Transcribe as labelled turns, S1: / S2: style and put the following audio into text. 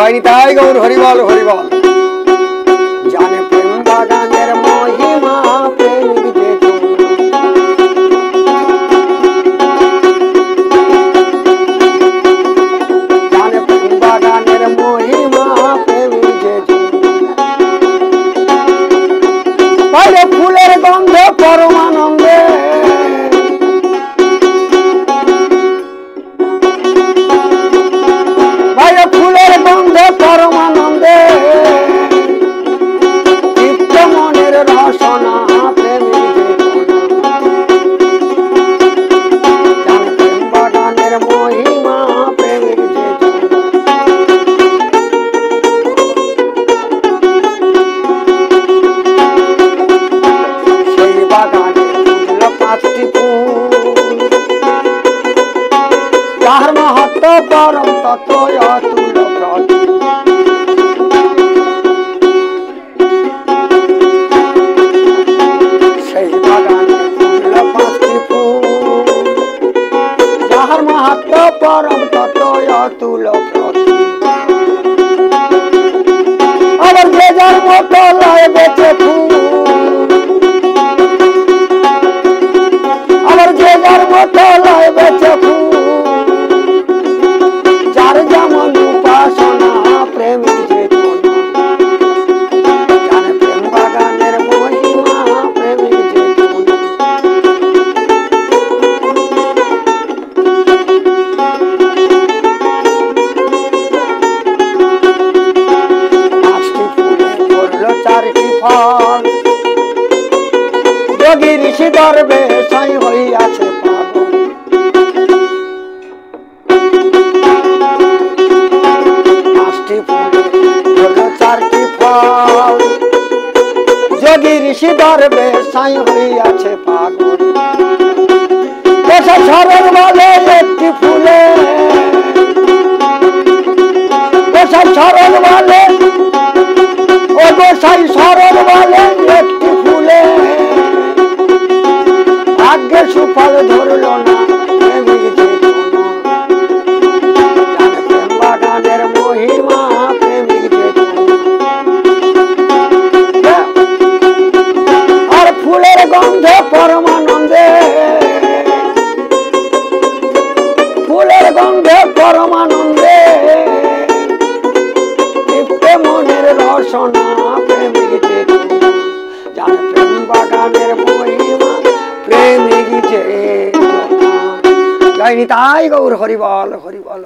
S1: জয় নিতাই গৌর হরিবল হরিবল। জানে প্রেম বাগানের মহিমা প্রেমিক যে জানে প্রেম বাগানের মহিমা প্রেমিক যে পাইলে ফুলের গন্ধ পরমানন্দে ফুলের গন্ধে পরমানন্দে তৃপ্ত মনের রসনা প্রেমিক জানে প্রেম বাগানের মহিমা প্রেমিক যে সেই বাগানে ফুটল 5টি ফুল যার মাহাত্ম্য পরম তত্ত্ব অতুল প্রতুল। সেই বাগানে ফুটল 5টি ফুল যার মাহাত্ম্য পরম তত্ত্ব অতুল প্রতুল। আবার যে যার মতো লয় বেঁচে ফুল আবার যে যার মতো লয় বেঁচে ফুল যার যেমন উপাসনা প্রেমিক যে জানে প্রেম বাগানের মহিমা প্রেমিক যে 5টি ফুলে ধরল 4টি ফল যোগী ঋষি দরবে সাই হইয়াছে পাগল। 5টি ফুলে ধরল 4টি ফল যোগী ঋষি দরবে সাই হইয়াছে পাগল। সরল বলে একটি ফুলে সরল বলে ও গোসাই সরল বলে একটি ফুলে ভাগ্যের সুফল ধরল না প্রেমিক যে জানে প্রেম বাগানের মহিমা প্রেমিক যে আর ফুলের গন্ধে পরমানন্দে ফুলের গন্ধে পরমানন্দে তৃপ্তে মনের রসনা প্রেমিক যে জানে প্রেম বাগানের মহিমা প্রেমিক যে জয় নিতাই গৌর হরিবল হরিবল।